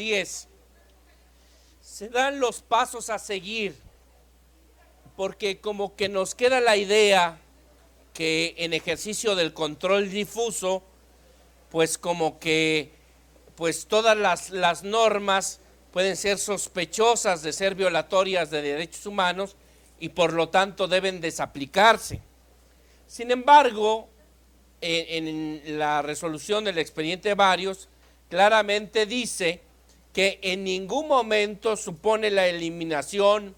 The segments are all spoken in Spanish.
10. Se dan los pasos a seguir, porque como que nos queda la idea que en ejercicio del control difuso, pues como que pues todas las normas pueden ser sospechosas de ser violatorias de derechos humanos y por lo tanto deben desaplicarse. Sin embargo, en la resolución del expediente Varios claramente dice que en ningún momento supone la eliminación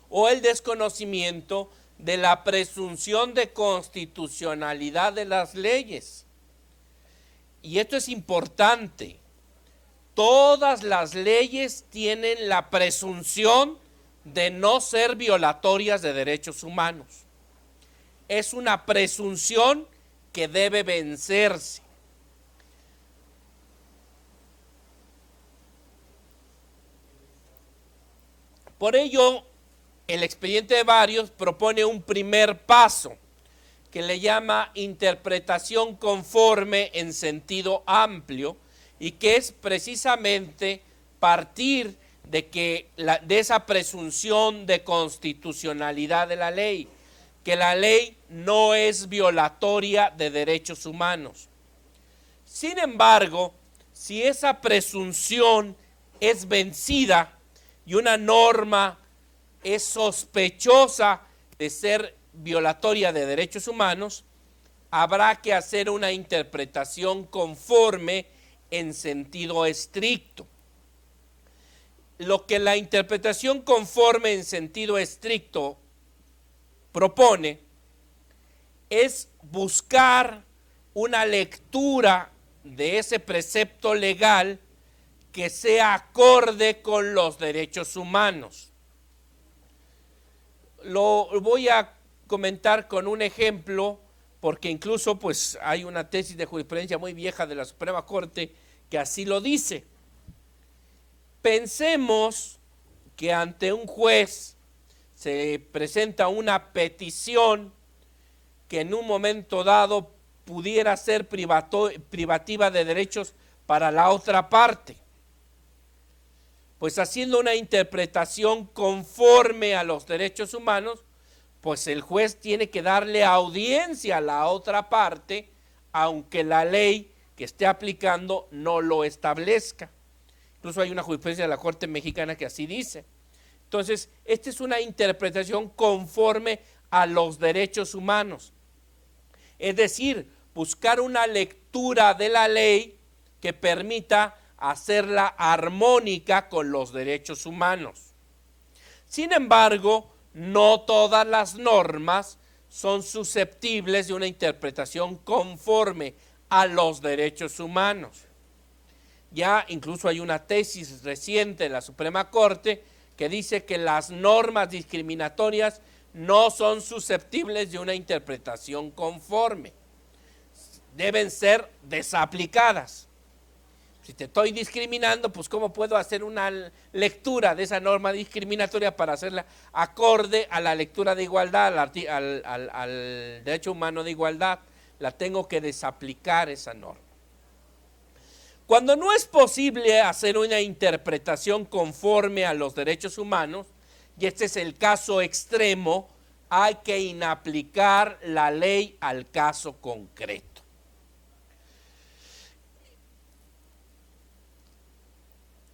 o el desconocimiento de la presunción de constitucionalidad de las leyes. Y esto es importante. Todas las leyes tienen la presunción de no ser violatorias de derechos humanos. Es una presunción que debe vencerse. Por ello, el expediente de Varios propone un primer paso que le llama interpretación conforme en sentido amplio y que es precisamente partir de esa presunción de constitucionalidad de la ley, que la ley no es violatoria de derechos humanos. Sin embargo, si esa presunción es vencida y una norma es sospechosa de ser violatoria de derechos humanos, habrá que hacer una interpretación conforme en sentido estricto. Lo que la interpretación conforme en sentido estricto propone es buscar una lectura de ese precepto legal que sea acorde con los derechos humanos. Lo voy a comentar con un ejemplo, porque incluso pues hay una tesis de jurisprudencia muy vieja de la Suprema Corte que así lo dice. Pensemos que ante un juez se presenta una petición que en un momento dado pudiera ser privativa de derechos para la otra parte. Pues haciendo una interpretación conforme a los derechos humanos, pues el juez tiene que darle audiencia a la otra parte, aunque la ley que esté aplicando no lo establezca. Incluso hay una jurisprudencia de la Corte Mexicana que así dice. Entonces, esta es una interpretación conforme a los derechos humanos. Es decir, buscar una lectura de la ley que permita hacerla armónica con los derechos humanos. Sin embargo, no todas las normas son susceptibles de una interpretación conforme a los derechos humanos. Ya incluso hay una tesis reciente de la Suprema Corte que dice que las normas discriminatorias no son susceptibles de una interpretación conforme. Deben ser desaplicadas. Si te estoy discriminando, pues ¿cómo puedo hacer una lectura de esa norma discriminatoria para hacerla acorde a la lectura de igualdad, al derecho humano de igualdad? La tengo que desaplicar esa norma. Cuando no es posible hacer una interpretación conforme a los derechos humanos, y este es el caso extremo, hay que inaplicar la ley al caso concreto.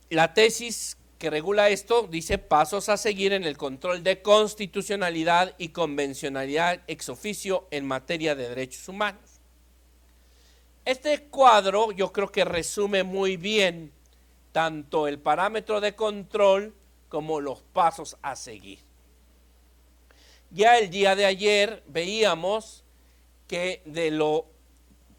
La tesis que regula esto dice pasos a seguir en el control de constitucionalidad y convencionalidad ex oficio en materia de derechos humanos. Este cuadro yo creo que resume muy bien tanto el parámetro de control como los pasos a seguir. Ya el día de ayer veíamos que de lo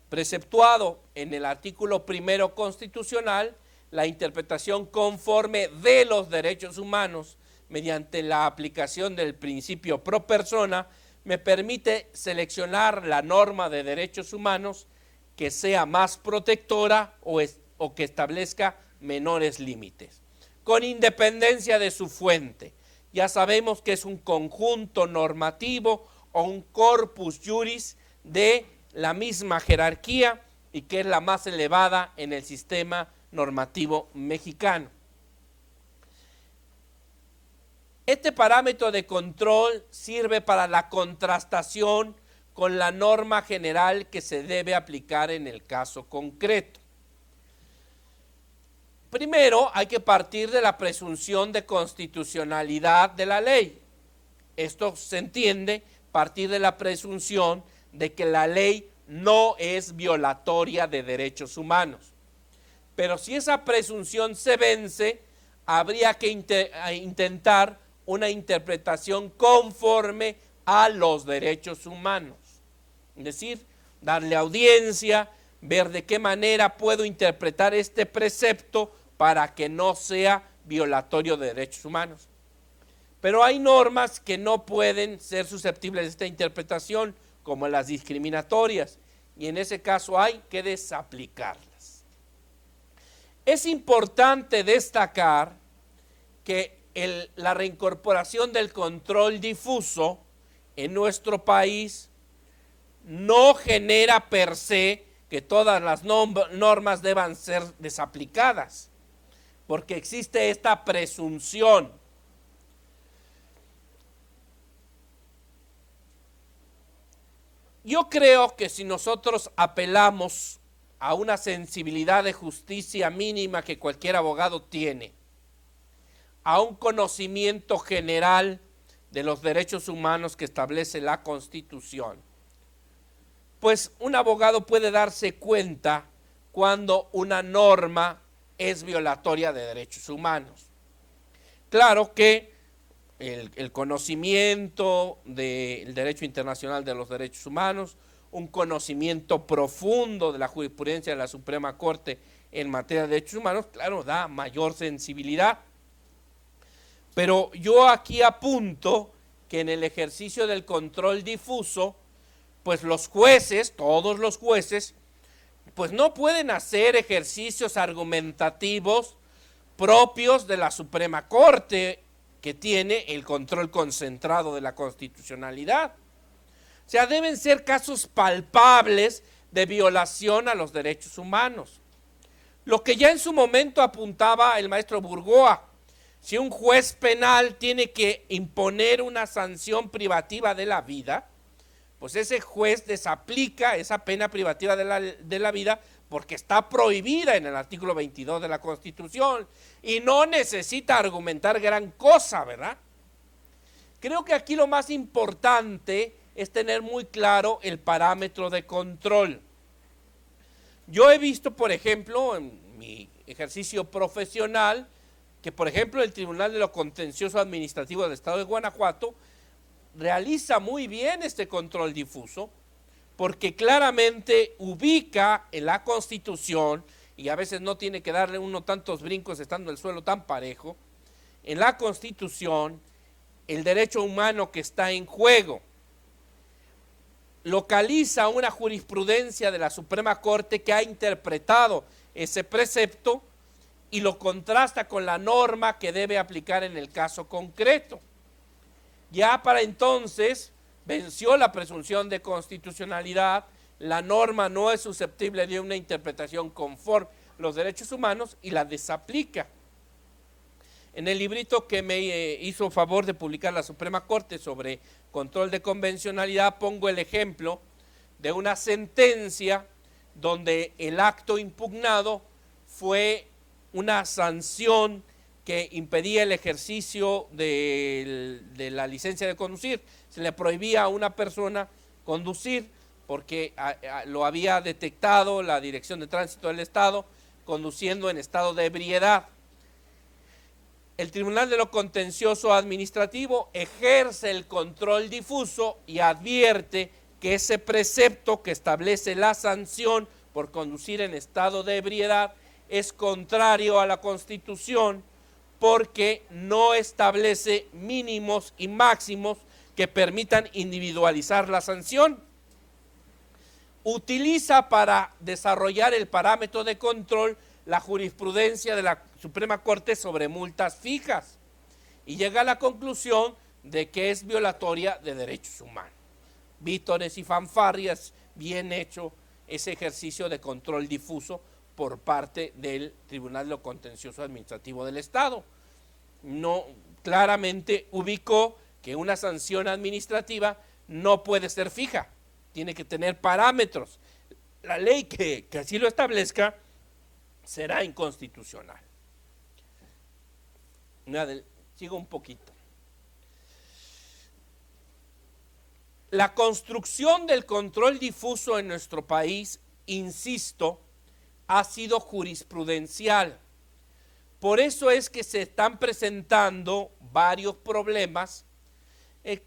preceptuado en el artículo 1 constitucional, la interpretación conforme de los derechos humanos mediante la aplicación del principio pro persona me permite seleccionar la norma de derechos humanos que sea más protectora o que establezca menores límites, con independencia de su fuente. Ya sabemos que es un conjunto normativo o un corpus juris de la misma jerarquía y que es la más elevada en el sistema normativo mexicano. Este parámetro de control sirve para la contrastación con la norma general que se debe aplicar en el caso concreto. Primero, hay que partir de la presunción de constitucionalidad de la ley. Esto se entiende partir de la presunción de que la ley no es violatoria de derechos humanos. Pero si esa presunción se vence, habría que intentar una interpretación conforme a los derechos humanos. Es decir, darle audiencia, ver de qué manera puedo interpretar este precepto para que no sea violatorio de derechos humanos. Pero hay normas que no pueden ser susceptibles de esta interpretación, como las discriminatorias, y en ese caso hay que desaplicarlas. Es importante destacar que la reincorporación del control difuso en nuestro país no genera per se que todas las normas deban ser desaplicadas, porque existe esta presunción. Yo creo que si nosotros apelamos a una sensibilidad de justicia mínima que cualquier abogado tiene, a un conocimiento general de los derechos humanos que establece la Constitución, pues un abogado puede darse cuenta cuando una norma es violatoria de derechos humanos. Claro que el conocimiento del derecho internacional de los derechos humanos, un conocimiento profundo de la jurisprudencia de la Suprema Corte en materia de derechos humanos, claro, da mayor sensibilidad. Pero yo aquí apunto que en el ejercicio del control difuso, pues los jueces, todos los jueces, pues no pueden hacer ejercicios argumentativos propios de la Suprema Corte, que tiene el control concentrado de la constitucionalidad. O sea, deben ser casos palpables de violación a los derechos humanos. Lo que ya en su momento apuntaba el maestro Burgoa, si un juez penal tiene que imponer una sanción privativa de la vida, pues ese juez desaplica esa pena privativa de la vida porque está prohibida en el artículo 22 de la Constitución y no necesita argumentar gran cosa, ¿verdad? Creo que aquí lo más importante es tener muy claro el parámetro de control. Yo he visto, por ejemplo, en mi ejercicio profesional, que por ejemplo el Tribunal de lo Contencioso Administrativo del Estado de Guanajuato realiza muy bien este control difuso, porque claramente ubica en la Constitución, y a veces no tiene que darle uno tantos brincos estando el suelo tan parejo, en la Constitución el derecho humano que está en juego. Localiza una jurisprudencia de la Suprema Corte que ha interpretado ese precepto y lo contrasta con la norma que debe aplicar en el caso concreto. Ya para entonces venció la presunción de constitucionalidad, la norma no es susceptible de una interpretación conforme a los derechos humanos y la desaplica. En el librito que me hizo favor de publicar la Suprema Corte sobre control de convencionalidad, pongo el ejemplo de una sentencia donde el acto impugnado fue una sanción que impedía el ejercicio de la licencia de conducir. Se le prohibía a una persona conducir porque lo había detectado la Dirección de Tránsito del Estado conduciendo en estado de ebriedad. El Tribunal de lo Contencioso Administrativo ejerce el control difuso y advierte que ese precepto que establece la sanción por conducir en estado de ebriedad es contrario a la Constitución porque no establece mínimos y máximos que permitan individualizar la sanción. Utiliza para desarrollar el parámetro de control la jurisprudencia de la Suprema Corte sobre multas fijas y llega a la conclusión de que es violatoria de derechos humanos. Vítores y fanfarrias, bien hecho ese ejercicio de control difuso por parte del Tribunal de lo Contencioso Administrativo del Estado. No, claramente ubicó que una sanción administrativa no puede ser fija, tiene que tener parámetros. La ley que así lo establezca será inconstitucional. Sigo un poquito. La construcción del control difuso en nuestro país, insisto, ha sido jurisprudencial. Por eso es que se están presentando varios problemas,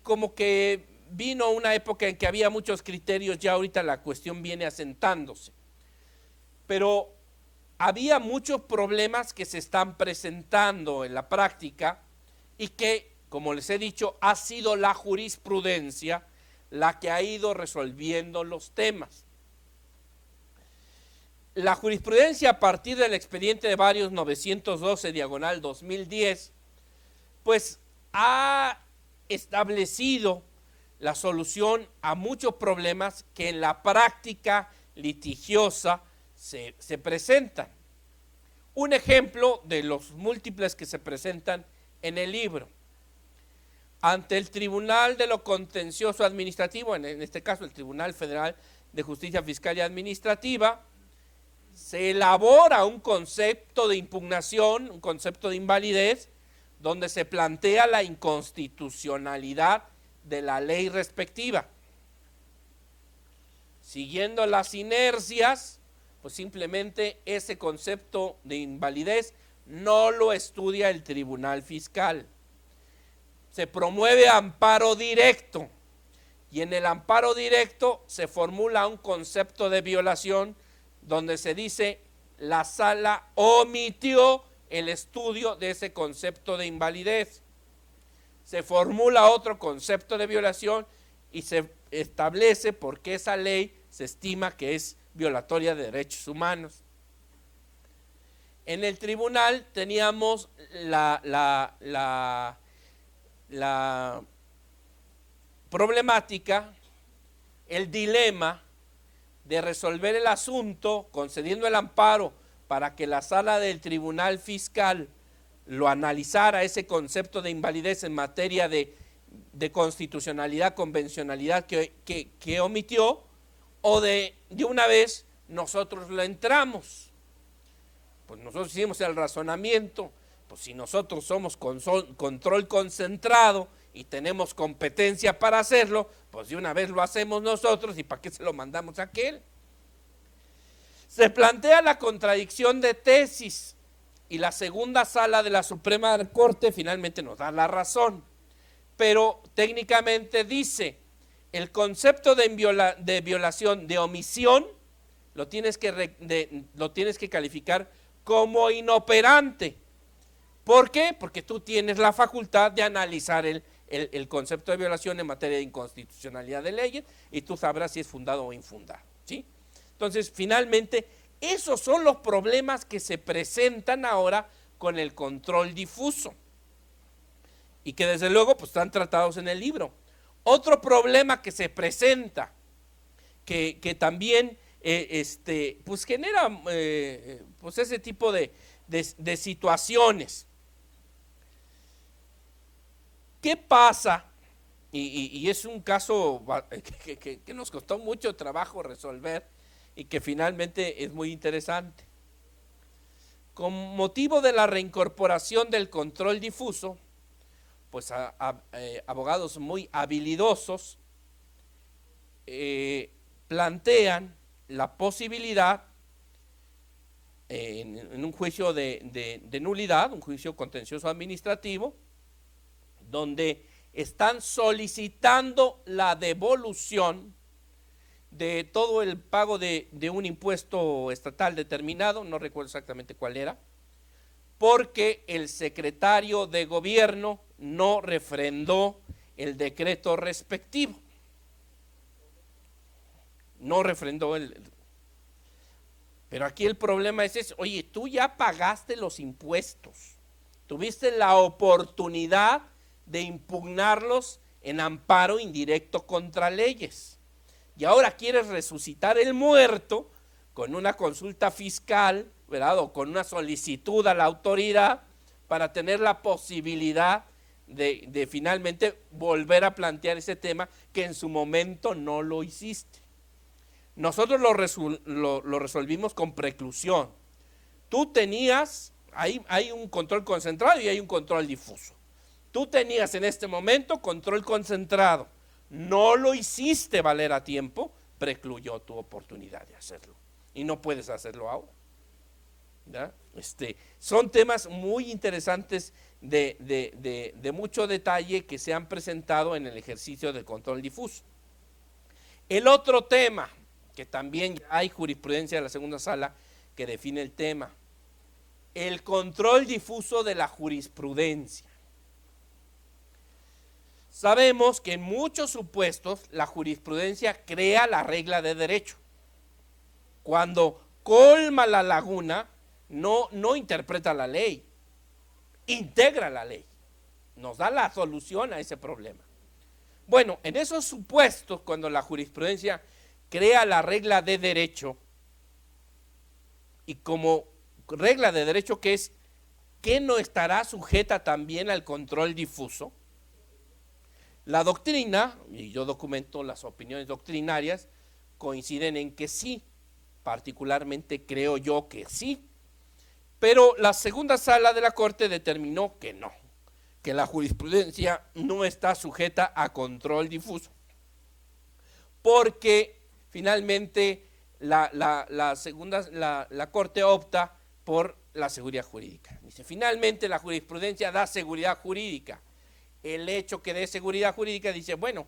como que vino una época en que había muchos criterios, ya ahorita la cuestión viene asentándose. Pero había muchos problemas que se están presentando en la práctica y que, como les he dicho, ha sido la jurisprudencia la que ha ido resolviendo los temas. La jurisprudencia a partir del expediente de varios 912/2010, pues ha establecido la solución a muchos problemas que en la práctica litigiosa se presentan. Un ejemplo de los múltiples que se presentan en el libro. Ante el Tribunal de lo Contencioso Administrativo, en este caso el Tribunal Federal de Justicia Fiscal y Administrativa, se elabora un concepto de impugnación, un concepto de invalidez, donde se plantea la inconstitucionalidad de la ley respectiva. Siguiendo las inercias, pues simplemente ese concepto de invalidez no lo estudia el Tribunal Fiscal. Se promueve amparo directo y en el amparo directo se formula un concepto de violación donde se dice la sala omitió el estudio de ese concepto de invalidez. Se formula otro concepto de violación y se establece por qué esa ley se estima que es violatoria de derechos humanos. En el tribunal teníamos la problemática, el dilema de resolver el asunto concediendo el amparo para que la sala del Tribunal Fiscal lo analizara, ese concepto de invalidez en materia de constitucionalidad, convencionalidad que omitió, o de una vez nosotros lo entramos. Pues nosotros hicimos el razonamiento, pues si nosotros somos control concentrado y tenemos competencia para hacerlo, pues de una vez lo hacemos nosotros y ¿para qué se lo mandamos a aquel? Se plantea la contradicción de tesis y la segunda sala de la Suprema Corte finalmente nos da la razón, pero técnicamente dice, el concepto de violación, de omisión, lo tienes que calificar como inoperante. ¿Por qué? Porque tú tienes la facultad de analizar el concepto de violación en materia de inconstitucionalidad de leyes y tú sabrás si es fundado o infundado, ¿sí? Entonces, finalmente, esos son los problemas que se presentan ahora con el control difuso y que desde luego pues, están tratados en el libro. Otro problema que se presenta, que también pues genera pues ese tipo de situaciones. ¿Qué pasa? Y es un caso que nos costó mucho trabajo resolver y que finalmente es muy interesante. Con motivo de la reincorporación del control difuso, pues abogados muy habilidosos plantean la posibilidad en un juicio de nulidad, un juicio contencioso administrativo, donde están solicitando la devolución de todo el pago de un impuesto estatal determinado, no recuerdo exactamente cuál era, porque el secretario de gobierno no refrendó el decreto respectivo. No refrendó pero aquí el problema es ese, oye, tú ya pagaste los impuestos, tuviste la oportunidad de impugnarlos en amparo indirecto contra leyes y ahora quieres resucitar el muerto con una consulta fiscal, ¿verdad? O con una solicitud a la autoridad para tener la posibilidad de finalmente volver a plantear ese tema que en su momento no lo hiciste. Nosotros lo resolvimos con preclusión. Tú tenías, hay un control concentrado y hay un control difuso. Tú tenías en este momento control concentrado, no lo hiciste valer a tiempo, precluyó tu oportunidad de hacerlo y no puedes hacerlo ahora. ¿Ya? Son temas muy interesantes de mucho detalle que se han presentado en el ejercicio del control difuso. El otro tema, que también hay jurisprudencia de la segunda sala que define el tema, el control difuso de la jurisprudencia. Sabemos que en muchos supuestos la jurisprudencia crea la regla de derecho. Cuando colma la laguna, no interpreta la ley, integra la ley, nos da la solución a ese problema. Bueno, en esos supuestos, cuando la jurisprudencia crea la regla de derecho, y como regla de derecho que es que no estará sujeta también al control difuso, la doctrina, y yo documento las opiniones doctrinarias, coinciden en que sí, particularmente creo yo que sí, pero la segunda sala de la Corte determinó que no, que la jurisprudencia no está sujeta a control difuso, porque finalmente la Corte opta por la seguridad jurídica. Dice, finalmente la jurisprudencia da seguridad jurídica. El hecho que dé seguridad jurídica, dice, bueno,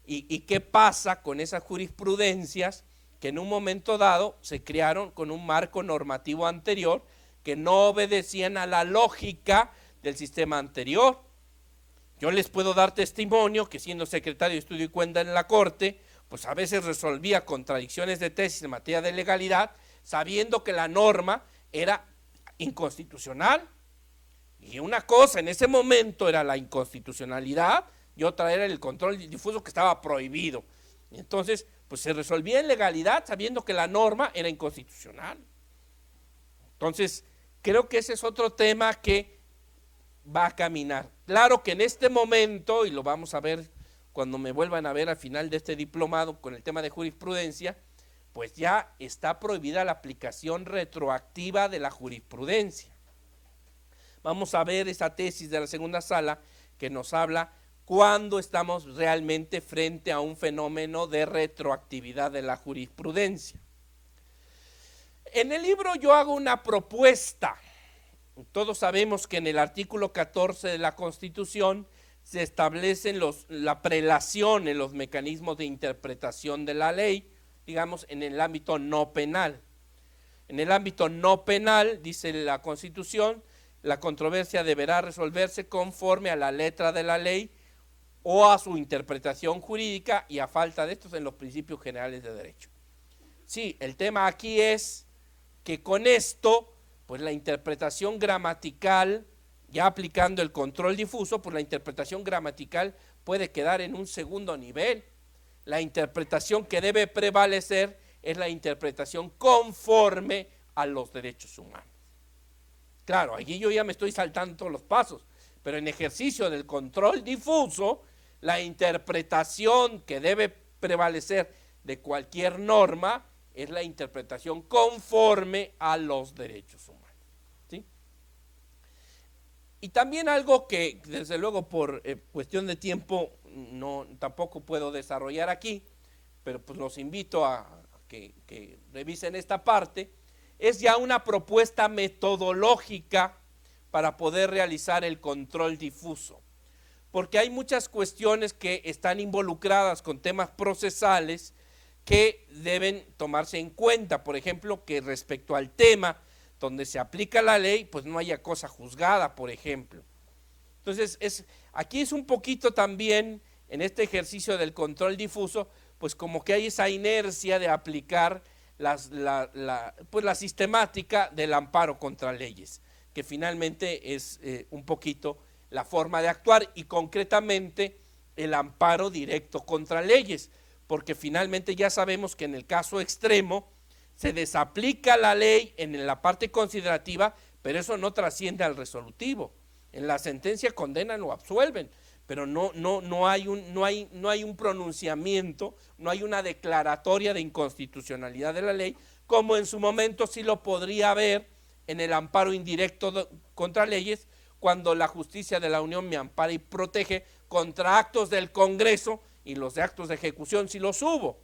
¿y qué pasa con esas jurisprudencias que en un momento dado se crearon con un marco normativo anterior que no obedecían a la lógica del sistema anterior? Yo les puedo dar testimonio que siendo secretario de Estudio y Cuenta en la Corte, pues a veces resolvía contradicciones de tesis en materia de legalidad, sabiendo que la norma era inconstitucional. Y una cosa en ese momento era la inconstitucionalidad y otra era el control difuso que estaba prohibido. Y entonces, pues se resolvía en legalidad sabiendo que la norma era inconstitucional. Entonces, creo que ese es otro tema que va a caminar. Claro que en este momento, y lo vamos a ver cuando me vuelvan a ver al final de este diplomado con el tema de jurisprudencia, pues ya está prohibida la aplicación retroactiva de la jurisprudencia. Vamos a ver esa tesis de la segunda sala que nos habla cuando estamos realmente frente a un fenómeno de retroactividad de la jurisprudencia. En el libro yo hago una propuesta. Todos sabemos que en el artículo 14 de la Constitución se establecen la prelación en los mecanismos de interpretación de la ley, digamos, en el ámbito no penal. En el ámbito no penal, dice la Constitución, la controversia deberá resolverse conforme a la letra de la ley o a su interpretación jurídica y a falta de estos en los principios generales de derecho. Sí, el tema aquí es que con esto, pues la interpretación gramatical, ya aplicando el control difuso, pues la interpretación gramatical puede quedar en un segundo nivel. La interpretación que debe prevalecer es la interpretación conforme a los derechos humanos. Claro, aquí yo ya me estoy saltando todos los pasos, pero en ejercicio del control difuso, la interpretación que debe prevalecer de cualquier norma es la interpretación conforme a los derechos humanos. ¿Sí? Y también algo que desde luego por cuestión de tiempo tampoco puedo desarrollar aquí, pero pues los invito a que revisen esta parte, es ya una propuesta metodológica para poder realizar el control difuso, porque hay muchas cuestiones que están involucradas con temas procesales que deben tomarse en cuenta. Por ejemplo, que respecto al tema donde se aplica la ley, pues no haya cosa juzgada, por ejemplo. Entonces, aquí es un poquito también, en este ejercicio del control difuso, pues como que hay esa inercia de aplicar la sistemática del amparo contra leyes, que finalmente es un poquito la forma de actuar y concretamente el amparo directo contra leyes, porque finalmente ya sabemos que en el caso extremo se desaplica la ley en la parte considerativa, pero eso no trasciende al resolutivo. En la sentencia condenan o absuelven, pero no hay un pronunciamiento, no hay una declaratoria de inconstitucionalidad de la ley, como en su momento sí lo podría haber en el amparo indirecto contra leyes, cuando la justicia de la Unión me ampara y protege contra actos del Congreso y los de actos de ejecución si los hubo,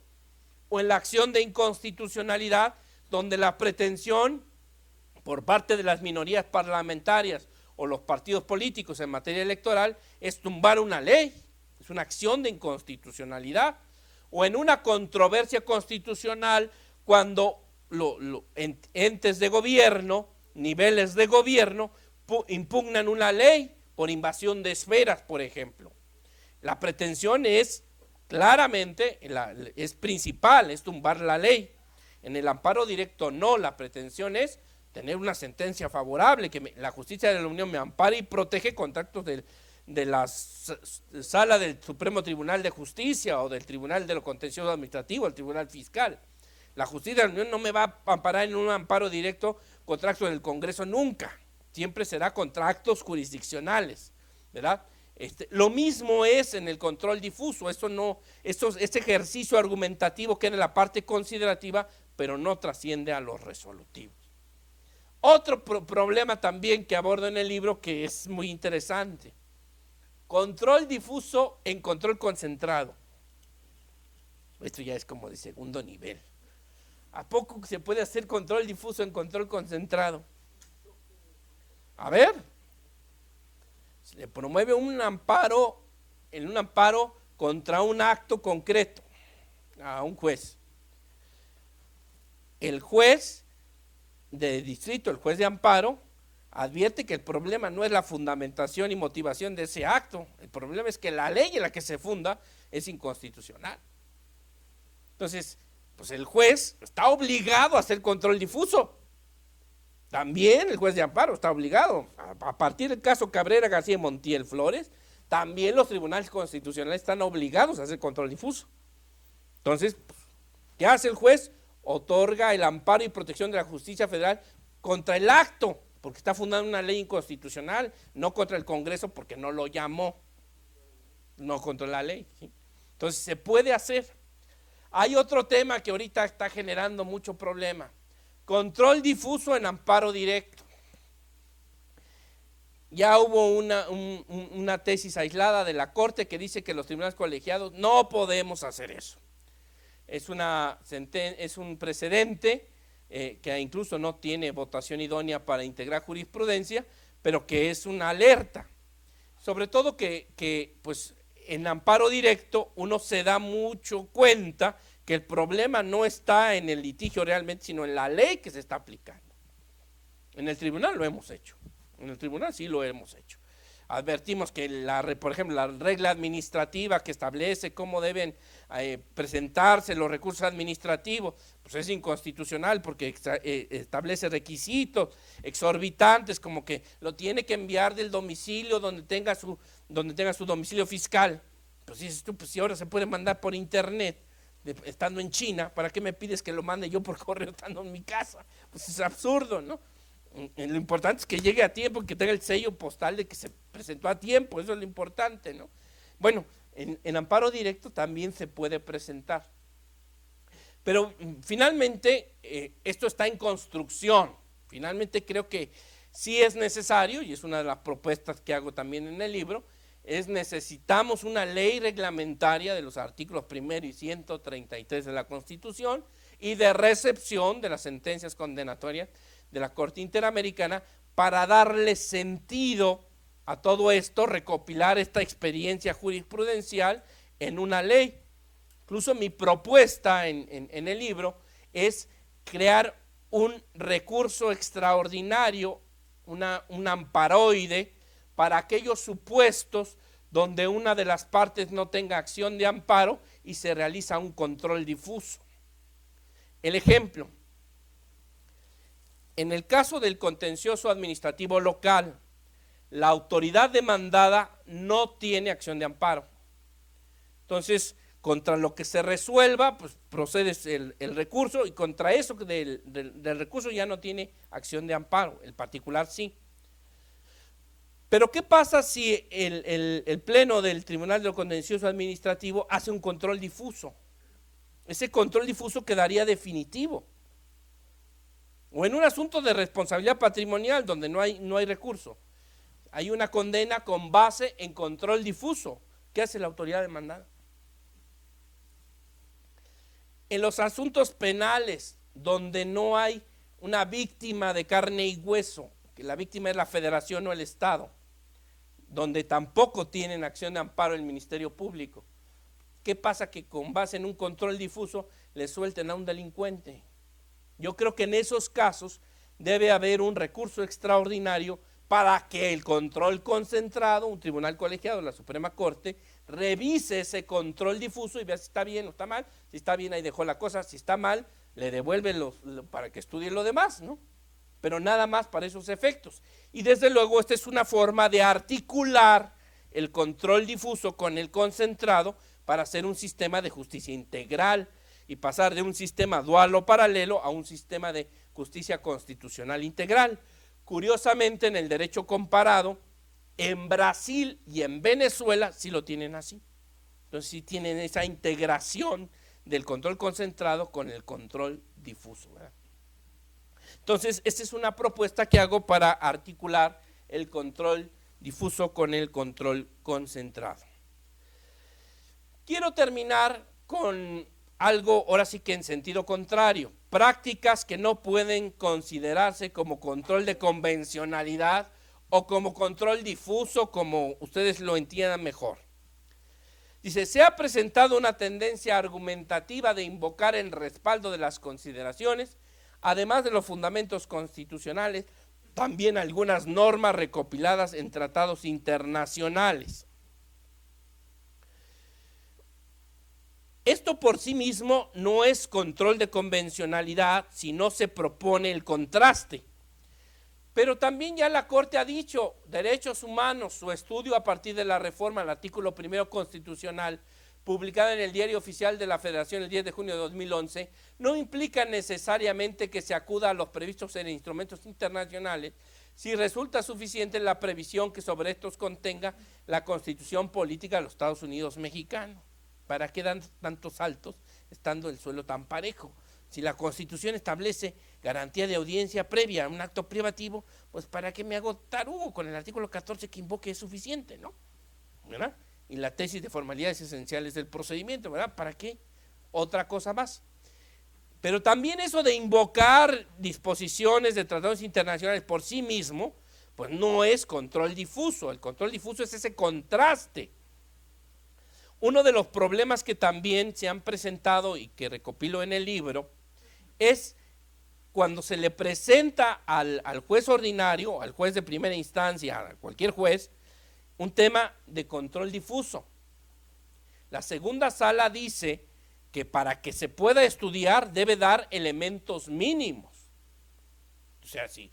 o en la acción de inconstitucionalidad, donde la pretensión por parte de las minorías parlamentarias o los partidos políticos en materia electoral es tumbar una ley, es una acción de inconstitucionalidad, o en una controversia constitucional cuando entes de gobierno, niveles de gobierno, impugnan una ley por invasión de esferas, por ejemplo. La pretensión es claramente, es principal, es tumbar la ley. En el amparo directo no, la pretensión es tener una sentencia favorable, que la justicia de la Unión me ampare y protege contra actos de la sala del Supremo Tribunal de Justicia o del Tribunal de lo Contencioso Administrativo, el Tribunal Fiscal. La justicia de la Unión no me va a amparar en un amparo directo contra actos del Congreso nunca, siempre será contra actos jurisdiccionales, ¿verdad? Lo mismo es en el control difuso, este ejercicio argumentativo queda en la parte considerativa, pero no trasciende a los resolutivos. Otro problema también que abordo en el libro que es muy interesante: control difuso en control concentrado. Esto ya es como de segundo nivel. ¿A poco se puede hacer control difuso en control concentrado? A ver, se le promueve un amparo contra un acto concreto a un juez. El juez de distrito, el juez de amparo, advierte que el problema no es la fundamentación y motivación de ese acto, el problema es que la ley en la que se funda es inconstitucional. Entonces, pues el juez está obligado a hacer control difuso. También el juez de amparo está obligado. A partir del caso Cabrera García Montiel Flores, también los tribunales constitucionales están obligados a hacer control difuso. Entonces, ¿qué hace el juez? Otorga el amparo y protección de la justicia federal contra el acto, porque está fundando una ley inconstitucional, no contra el Congreso porque no lo llamó, no contra la ley, ¿sí? Entonces se puede hacer. Hay otro tema que ahorita está generando mucho problema: control difuso en amparo directo. Ya hubo una tesis aislada de la Corte que dice que los tribunales colegiados no podemos hacer eso. Es un precedente que incluso no tiene votación idónea para integrar jurisprudencia, pero que es una alerta. Sobre todo que pues en amparo directo uno se da mucho cuenta que el problema no está en el litigio realmente, sino en la ley que se está aplicando. En el tribunal lo hemos hecho, en el tribunal sí lo hemos hecho. Advertimos que, por ejemplo, la regla administrativa que establece cómo deben presentarse los recursos administrativos, pues es inconstitucional porque establece requisitos exorbitantes, como que lo tiene que enviar del domicilio donde tenga su domicilio fiscal. Pues dices tú, pues si ahora se puede mandar por internet, estando en China, ¿para qué me pides que lo mande yo por correo estando en mi casa? Pues es absurdo, ¿no? Lo importante es que llegue a tiempo, que tenga el sello postal de que se presentó a tiempo, eso es lo importante, ¿no? Bueno, en amparo directo también se puede presentar, pero finalmente esto está en construcción. Finalmente creo que sí es necesario, y es una de las propuestas que hago también en el libro, necesitamos una ley reglamentaria de los artículos 1 y 133 de la Constitución y de recepción de las sentencias condenatorias de la Corte Interamericana para darle sentido a todo esto, recopilar esta experiencia jurisprudencial en una ley. Incluso mi propuesta en el libro es crear un recurso extraordinario, un amparoide para aquellos supuestos donde una de las partes no tenga acción de amparo y se realiza un control difuso. El ejemplo: en el caso del contencioso administrativo local, la autoridad demandada no tiene acción de amparo. Entonces, Contra lo que se resuelva, pues procedes el recurso, y contra eso del recurso ya no tiene acción de amparo, el particular sí. Pero ¿qué pasa si el Pleno del Tribunal de lo Contencioso Administrativo hace un control difuso? Ese control difuso quedaría definitivo. O en un asunto de responsabilidad patrimonial donde no hay recurso, hay una condena con base en control difuso. ¿Qué hace la autoridad demandada? En los asuntos penales donde no hay una víctima de carne y hueso, que la víctima es la federación o el Estado, donde tampoco tienen acción de amparo el Ministerio Público, ¿qué pasa? Que con base en un control difuso le suelten a un delincuente. Yo creo que en esos casos debe haber un recurso extraordinario para que el control concentrado, un tribunal colegiado, la Suprema Corte, revise ese control difuso y vea si está bien o está mal. Si está bien, ahí dejó la cosa; si está mal, le devuelve para que estudie lo demás, ¿no? Pero nada más para esos efectos. Y desde luego esta es una forma de articular el control difuso con el concentrado para hacer un sistema de justicia integral y pasar de un sistema dual o paralelo a un sistema de justicia constitucional integral. Curiosamente, en el derecho comparado, en Brasil y en Venezuela sí lo tienen así. Entonces sí tienen esa integración del control concentrado con el control difuso, ¿verdad? Entonces, esta es una propuesta que hago para articular el control difuso con el control concentrado. Quiero terminar con algo, ahora sí que en sentido contrario, prácticas que no pueden considerarse como control de convencionalidad o como control difuso, como ustedes lo entiendan mejor. Dice, se ha presentado una tendencia argumentativa de invocar en respaldo de las consideraciones, además de los fundamentos constitucionales, también algunas normas recopiladas en tratados internacionales. Esto por sí mismo no es control de convencionalidad si no se propone el contraste. Pero también ya la Corte ha dicho, derechos humanos, su estudio a partir de la reforma al artículo 1 constitucional, publicada en el Diario Oficial de la Federación el 10 de junio de 2011, no implica necesariamente que se acuda a los previstos en instrumentos internacionales si resulta suficiente la previsión que sobre estos contenga la Constitución Política de los Estados Unidos Mexicanos. ¿Para qué dan tantos saltos estando el suelo tan parejo? Si la Constitución establece garantía de audiencia previa a un acto privativo, pues ¿para qué me hago tarugo con el artículo 14 que invoque? Es suficiente, ¿no? ¿Verdad? Y la tesis de formalidades esenciales del procedimiento, ¿verdad? ¿Para qué otra cosa más? Pero también eso de invocar disposiciones de tratados internacionales por sí mismo, pues no es control difuso. El control difuso es ese contraste. Uno de los problemas que también se han presentado y que recopilo en el libro es cuando se le presenta al juez ordinario, al juez de primera instancia, a cualquier juez, un tema de control difuso. La segunda sala dice que para que se pueda estudiar debe dar elementos mínimos. O sea, sí,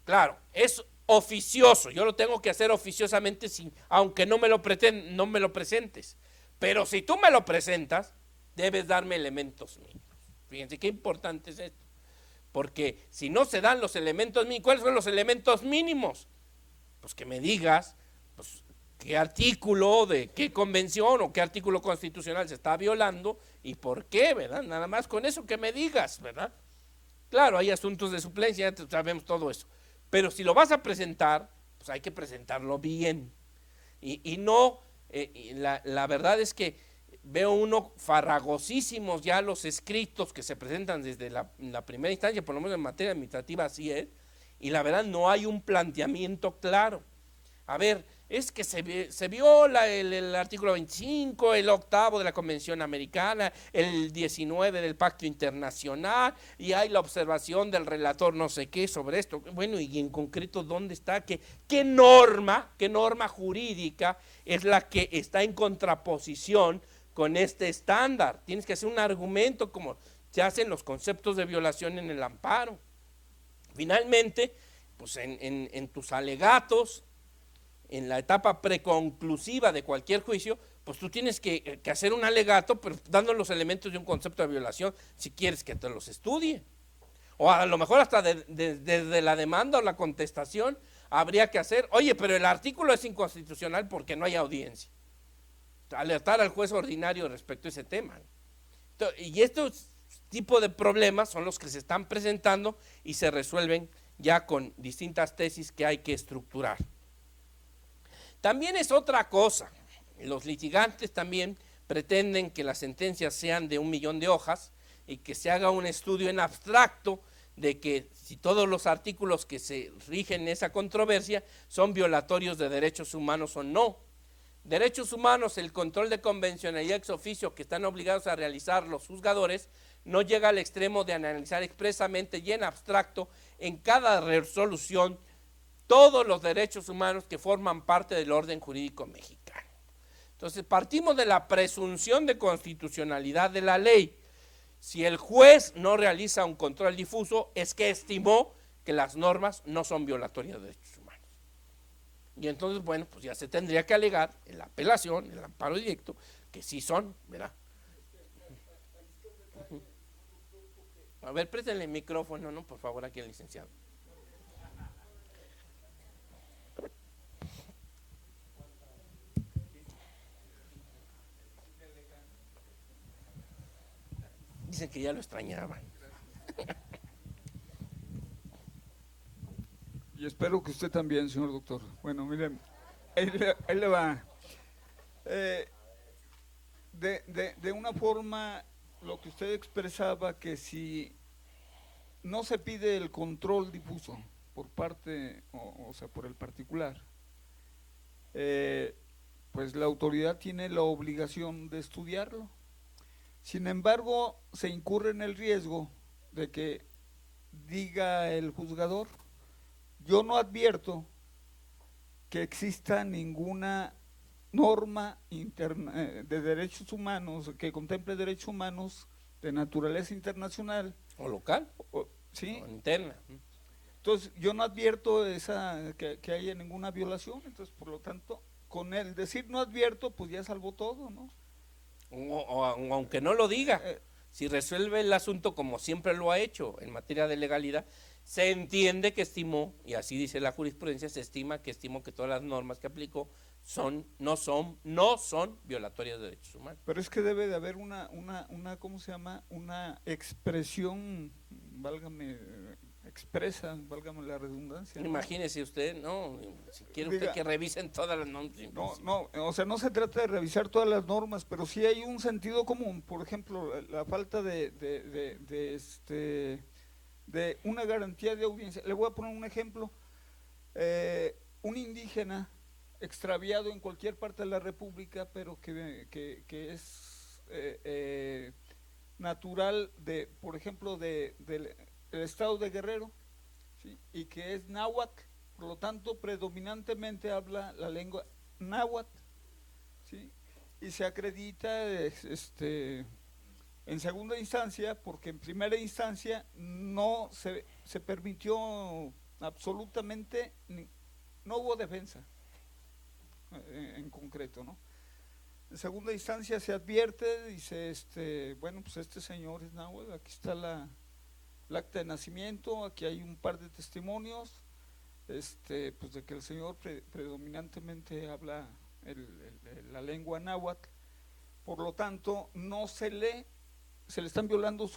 claro, es oficioso, yo lo tengo que hacer oficiosamente, aunque no me lo presentes. Pero si tú me lo presentas, debes darme elementos mínimos. Fíjense qué importante es esto. Porque si no se dan los elementos mínimos, ¿cuáles son los elementos mínimos? Pues que me digas, pues, qué artículo de qué convención o qué artículo constitucional se está violando y por qué, ¿verdad? Nada más con eso que me digas, ¿verdad? Claro, hay asuntos de suplencia, ya sabemos todo eso. Pero si lo vas a presentar, pues hay que presentarlo bien. Y no, la verdad es que veo uno farragosísimos ya los escritos que se presentan desde la primera instancia, por lo menos en materia administrativa así es, y la verdad no hay un planteamiento claro. A ver, es que se viola el artículo 25, el 8º de la Convención Americana, el 19 del Pacto Internacional, y hay la observación del relator no sé qué sobre esto. Bueno, y en concreto, ¿dónde está? ¿Qué norma jurídica es la que está en contraposición con este estándar? Tienes que hacer un argumento como se hacen los conceptos de violación en el amparo. Finalmente, pues en tus alegatos, en la etapa preconclusiva de cualquier juicio, pues tú tienes que hacer un alegato, pero dando los elementos de un concepto de violación, si quieres que te los estudie. O a lo mejor hasta desde la demanda o la contestación habría que hacer, oye, pero el artículo es inconstitucional porque no hay audiencia. Alertar al juez ordinario respecto a ese tema. Y estos tipos de problemas son los que se están presentando y se resuelven ya con distintas tesis que hay que estructurar. También es otra cosa, los litigantes también pretenden que las sentencias sean de 1 millón de hojas y que se haga un estudio en abstracto de que si todos los artículos que se rigen en esa controversia son violatorios de derechos humanos o no. Derechos humanos, el control de convencionalidad ex oficio que están obligados a realizar los juzgadores, no llega al extremo de analizar expresamente y en abstracto en cada resolución todos los derechos humanos que forman parte del orden jurídico mexicano. Entonces partimos de la presunción de constitucionalidad de la ley. Si el juez no realiza un control difuso, es que estimó que las normas no son violatorias de derechos humanos. Y entonces, bueno, pues ya se tendría que alegar en la apelación, el amparo directo, que sí son, ¿verdad? A ver, préstenle el micrófono, ¿no? Por favor, aquí al licenciado. Dicen que ya lo extrañaban. Y espero que usted también, señor doctor. Bueno, miren, ahí le va. De una forma, lo que usted expresaba, que si no se pide el control difuso por parte, o sea, por el particular, pues la autoridad tiene la obligación de estudiarlo. Sin embargo, se incurre en el riesgo de que diga el juzgador: yo no advierto que exista ninguna norma de derechos humanos que contemple derechos humanos de naturaleza internacional ¿O local? ¿sí? O interna. Entonces yo no advierto que haya ninguna violación. Entonces, por lo tanto, con el decir no advierto, pues ya salvó todo, ¿no? O aunque no lo diga, si resuelve el asunto como siempre lo ha hecho en materia de legalidad, se entiende que estimó, y así dice la jurisprudencia, se estima que estimó que todas las normas que aplicó no son violatorias de derechos humanos. Pero es que debe de haber ¿cómo se llama? Una expresión, válgame la redundancia, ¿no? Imagínese usted, no, si quiere usted que revisen todas las normas. No, o sea, no se trata de revisar todas las normas, pero sí hay un sentido común. Por ejemplo, la falta de una garantía de audiencia. Le voy a poner un ejemplo. Un indígena extraviado en cualquier parte de la República, pero que es natural por ejemplo, del estado de Guerrero, ¿sí? Y que es náhuatl, por lo tanto predominantemente habla la lengua náhuatl, ¿sí? Y se acredita en segunda instancia, porque en primera instancia no se permitió absolutamente, no hubo defensa en concreto, ¿no? En segunda instancia se advierte, dice, bueno, pues este señor es náhuatl, aquí está el acta de nacimiento, aquí hay un par de testimonios, pues de que el señor predominantemente habla la lengua náhuatl. Por lo tanto, no se le están violando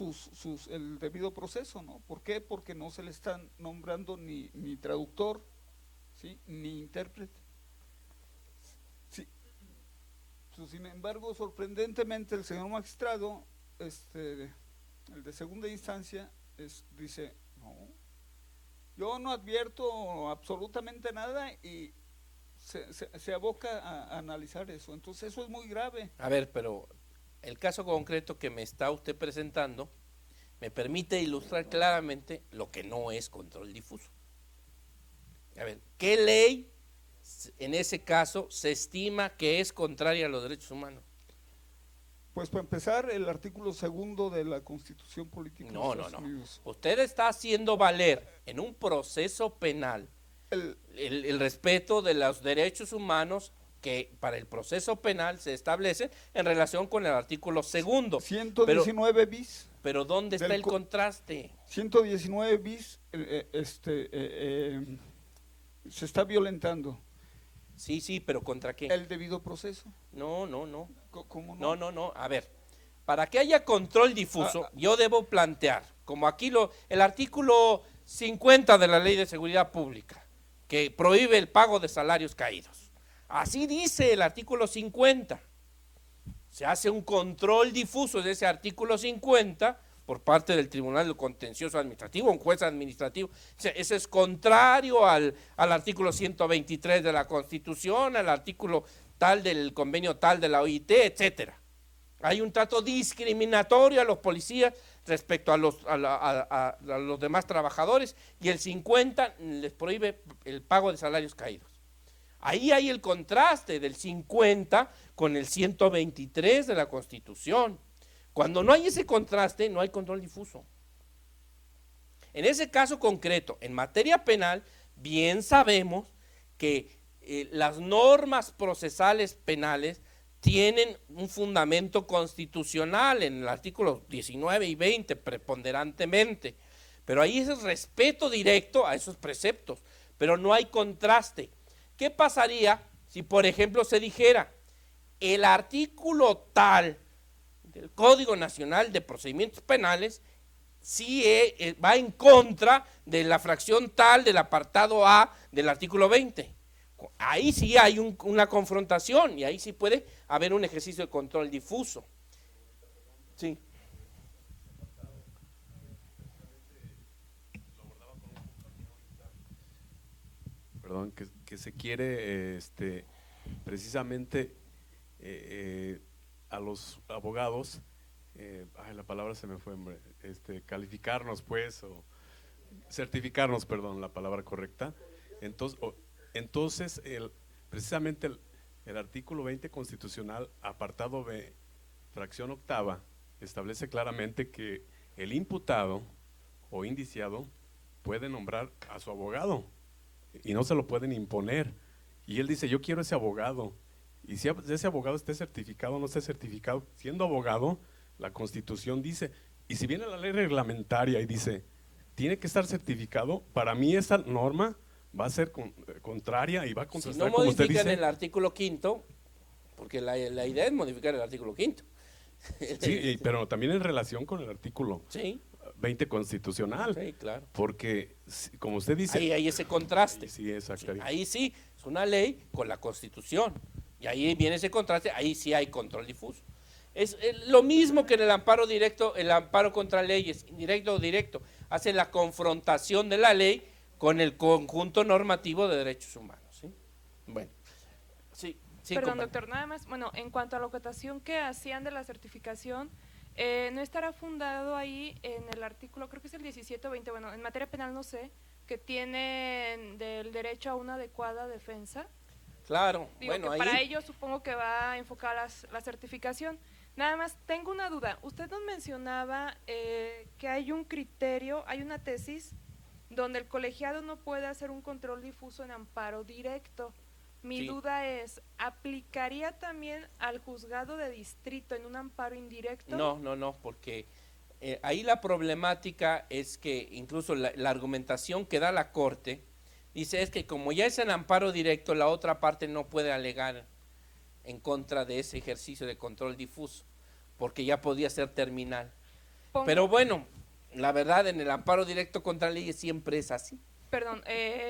el debido proceso, ¿no? ¿Por qué? Porque no se le están nombrando ni traductor, ¿sí? Ni intérprete. Sí. Sin embargo, sorprendentemente, el señor magistrado, el de segunda instancia, dice, no, yo no advierto absolutamente nada, y se aboca a analizar eso. Entonces eso es muy grave. A ver, pero el caso concreto que me está usted presentando me permite ilustrar claramente lo que no es control difuso. A ver, ¿qué ley en ese caso se estima que es contraria a los derechos humanos? Pues para empezar, el artículo 2 de la Constitución Política de Estados Unidos. Usted está haciendo valer en un proceso penal el respeto de los derechos humanos que para el proceso penal se establecen en relación con el artículo segundo. 119 bis. Pero ¿dónde está el contraste? 119 bis se está violentando. Sí, pero ¿contra qué? ¿El debido proceso? No. ¿Cómo no? No. A ver, para que haya control difuso, yo debo plantear, como aquí el artículo 50 de la Ley de Seguridad Pública, que prohíbe el pago de salarios caídos. Así dice el artículo 50. Se hace un control difuso de ese artículo 50 por parte del Tribunal Contencioso Administrativo, un juez administrativo. Eso es contrario al artículo 123 de la Constitución, al artículo tal del convenio tal de la OIT, etcétera. Hay un trato discriminatorio a los policías respecto a los demás trabajadores, y el 50 les prohíbe el pago de salarios caídos. Ahí hay el contraste del 50 con el 123 de la Constitución. Cuando no hay ese contraste, no hay control difuso. En ese caso concreto, en materia penal, bien sabemos que las normas procesales penales tienen un fundamento constitucional en el artículo 19 y 20 preponderantemente, pero ahí es el respeto directo a esos preceptos, pero no hay contraste. ¿Qué pasaría si, por ejemplo, se dijera el artículo tal del Código Nacional de Procedimientos Penales sí va en contra de la fracción tal del apartado A del artículo 20? Ahí sí hay una confrontación y ahí sí puede haber un ejercicio de control difuso. Sí. Perdón, que se quiere precisamente a los abogados, la palabra se me fue, hombre, calificarnos pues, o certificarnos, perdón, la palabra correcta. Entonces precisamente el artículo 20 constitucional, apartado B, fracción octava, establece claramente que el imputado o indiciado puede nombrar a su abogado y no se lo pueden imponer. Y él dice, yo quiero ese abogado. Y si ese abogado esté certificado o no esté certificado, siendo abogado, la Constitución dice, y si viene la ley reglamentaria y dice, tiene que estar certificado, para mí esa norma va a ser contraria y va a contrastar, si no como usted dice. modifican el artículo quinto, porque la idea es modificar el artículo quinto. Sí, pero también en relación con el artículo 20 constitucional. Sí, claro. Porque, como usted dice… Ahí hay ese contraste. Sí, exactamente. Ahí sí, es una ley con la Constitución. Y ahí viene ese contraste, ahí sí hay control difuso. Es lo mismo que en el amparo directo, el amparo contra leyes, indirecto o directo, hace la confrontación de la ley con el conjunto normativo de derechos humanos. ¿Sí? Bueno, sí. Perdón, doctor, nada más, bueno, en cuanto a la acotación que hacían de la certificación, no estará fundado ahí en el artículo, creo que es el 17 o 20, bueno, en materia penal no sé, que tienen del derecho a una adecuada defensa. Claro, Digo, bueno, que ahí… para ello supongo que va a enfocar la certificación. Nada más, tengo una duda. Usted nos mencionaba que hay un criterio, hay una tesis donde el colegiado no puede hacer un control difuso en amparo directo. Mi duda es, ¿aplicaría también al juzgado de distrito en un amparo indirecto? No, porque ahí la problemática es que incluso la argumentación que da la Corte dice es que como ya es en amparo directo, la otra parte no puede alegar en contra de ese ejercicio de control difuso, porque ya podía ser terminal. Pero bueno, la verdad en el amparo directo contra leyes siempre es así. Perdón,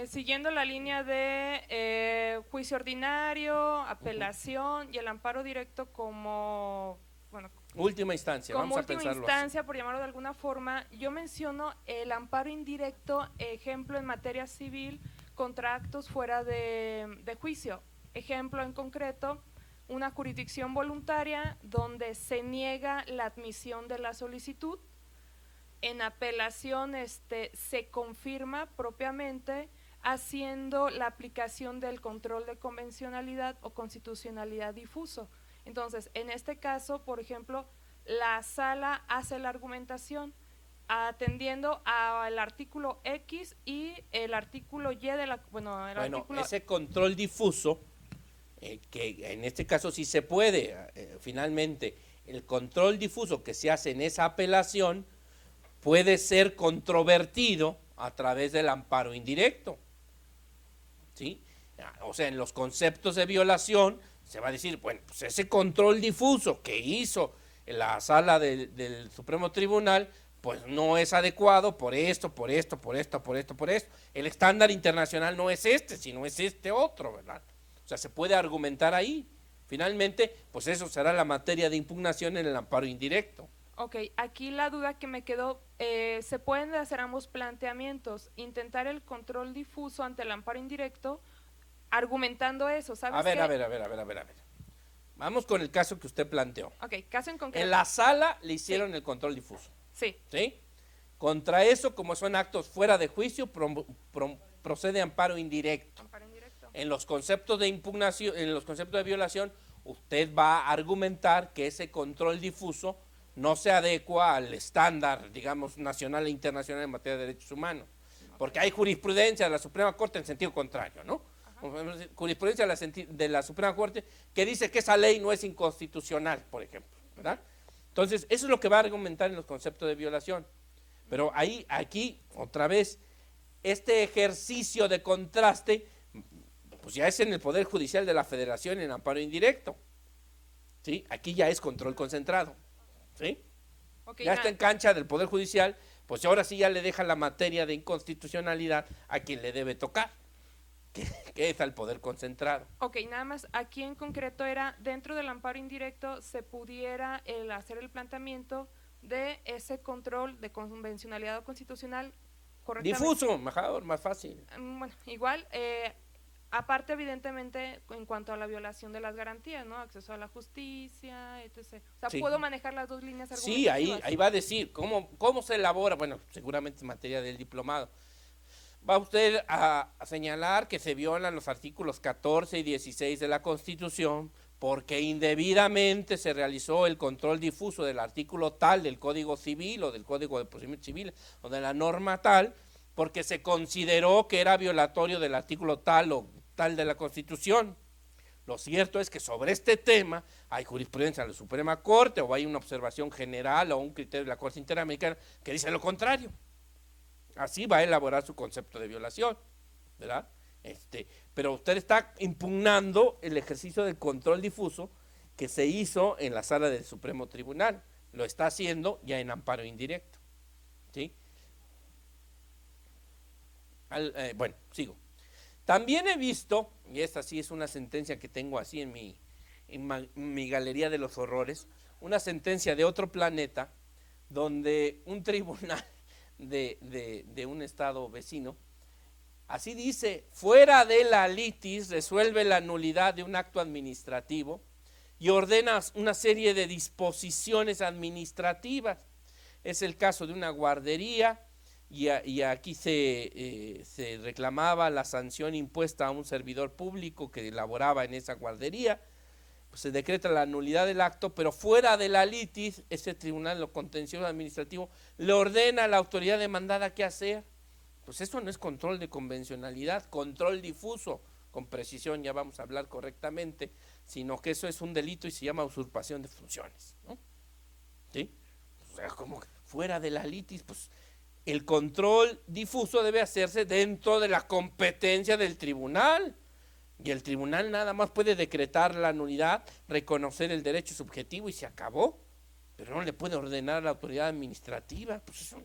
siguiendo la línea de juicio ordinario, apelación y el amparo directo como, bueno, última instancia, como vamos a última pensarlo instancia, así. por llamarlo de alguna forma, yo menciono el amparo indirecto, ejemplo en materia civil, contra actos fuera de juicio. Ejemplo en concreto, una jurisdicción voluntaria donde se niega la admisión de la solicitud. En apelación se confirma propiamente haciendo la aplicación del control de convencionalidad o constitucionalidad difuso. Entonces, en este caso, por ejemplo, la sala hace la argumentación atendiendo al artículo X y el artículo Y de la… Ese control difuso que en este caso sí se puede, finalmente, el control difuso que se hace en esa apelación puede ser controvertido a través del amparo indirecto, ¿sí? O sea, en los conceptos de violación se va a decir, bueno, pues ese control difuso que hizo la sala del Supremo Tribunal, pues no es adecuado por esto, por esto, por esto, por esto, por esto. El estándar internacional no es este, sino es este otro, ¿verdad? O sea, se puede argumentar ahí. Finalmente, pues eso será la materia de impugnación en el amparo indirecto. Ok, aquí la duda que me quedó, se pueden hacer ambos planteamientos, intentar el control difuso ante el amparo indirecto, argumentando eso, ¿sabes A ver, qué? a ver. Vamos con el caso que usted planteó. Ok, caso en concreto. En la sala le hicieron el control difuso, Sí, ¿sí? Contra eso, como son actos fuera de juicio, procede amparo indirecto. amparo indirecto. En los conceptos de impugnación, en los conceptos de violación, usted va a argumentar que ese control difuso no se adecua al estándar, digamos, nacional e internacional en materia de derechos humanos, porque hay jurisprudencia de la Suprema Corte en sentido contrario, ¿no? Jurisprudencia de la Suprema Corte que dice que esa ley no es inconstitucional, por ejemplo, ¿verdad? Entonces, eso es lo que va a argumentar en los conceptos de violación. Pero aquí, otra vez, este ejercicio de contraste, pues ya es en el Poder Judicial de la Federación en amparo indirecto, ¿sí? Aquí ya es control concentrado, ¿sí? Okay, Ya está en cancha del Poder Judicial, pues ahora sí ya le deja la materia de inconstitucionalidad a quien le debe tocar, que es al Poder concentrado. Ok, nada más, aquí en concreto era, dentro del amparo indirecto se pudiera hacer el planteamiento de ese control de convencionalidad o constitucional correctamente. Difuso, mejor, más fácil. Bueno, igual, aparte evidentemente en cuanto a la violación de las garantías, ¿no? Acceso a la justicia, etc. O sea, Sí. puedo manejar las dos líneas Sí, argumentativas. ahí va a decir cómo se elabora, bueno, seguramente es materia del diplomado. Va usted a señalar que se violan los artículos 14 y 16 de la Constitución porque indebidamente se realizó el control difuso del artículo tal del Código Civil o del Código de Procedimientos Civiles o de la norma tal, porque se consideró que era violatorio del artículo tal o tal de la Constitución. Lo cierto es que sobre este tema hay jurisprudencia de la Suprema Corte o hay una observación general o un criterio de la Corte Interamericana que dice lo contrario. Así va a elaborar su concepto de violación, ¿verdad? Pero usted está impugnando el ejercicio del control difuso que se hizo en la sala del Supremo Tribunal. Lo está haciendo ya en amparo indirecto, ¿sí? Bueno, sigo. También he visto, y esta sí es una sentencia que tengo así en mi galería de los horrores, una sentencia de otro planeta donde un tribunal de un estado vecino, así dice, fuera de la litis resuelve la nulidad de un acto administrativo y ordena una serie de disposiciones administrativas. Es el caso de una guardería y aquí se reclamaba la sanción impuesta a un servidor público que laboraba en esa guardería. Pues se decreta la nulidad del acto, pero fuera de la litis, ese tribunal, lo contencioso administrativo, le ordena a la autoridad demandada qué hacer. Pues eso no es control de convencionalidad, control difuso, con precisión ya vamos a hablar correctamente, sino que eso es un delito y se llama usurpación de funciones, ¿no? ¿Sí? O sea, como fuera de la litis, pues el control difuso debe hacerse dentro de la competencia del tribunal. Y el tribunal nada más puede decretar la nulidad, reconocer el derecho subjetivo y se acabó. Pero no le puede ordenar a la autoridad administrativa. Pues